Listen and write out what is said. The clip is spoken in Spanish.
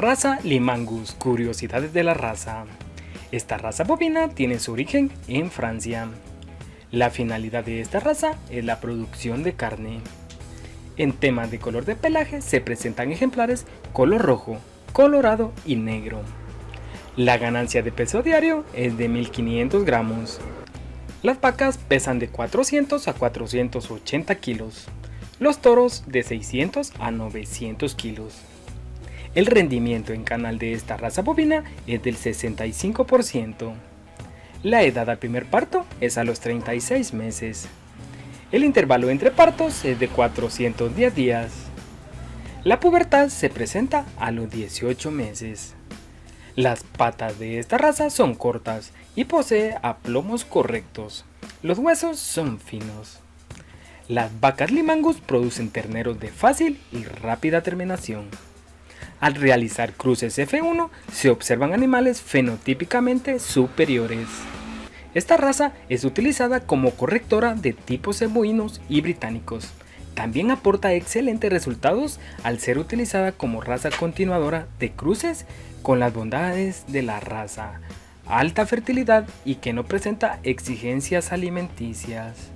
Raza Limangus, curiosidades de la raza. Esta raza bovina tiene su origen en Francia. La finalidad de esta raza es la producción de carne. En temas de color de pelaje se presentan ejemplares color rojo, colorado y negro. La ganancia de peso diario es de 1500 gramos. Las vacas pesan de 400 a 480 kilos. Los toros de 600 a 900 kilos. El rendimiento en canal de esta raza bovina es del 65%. La edad al primer parto es a los 36 meses. El intervalo entre partos es de 410 días. La pubertad se presenta a los 18 meses. Las patas de esta raza son cortas y posee aplomos correctos. Los huesos son finos. Las vacas Limangus producen terneros de fácil y rápida terminación. Al realizar cruces F1 se observan animales fenotípicamente superiores. Esta raza es utilizada como correctora de tipos cebuinos y británicos. También aporta excelentes resultados al ser utilizada como raza continuadora de cruces con las bondades de la raza, alta fertilidad y que no presenta exigencias alimenticias.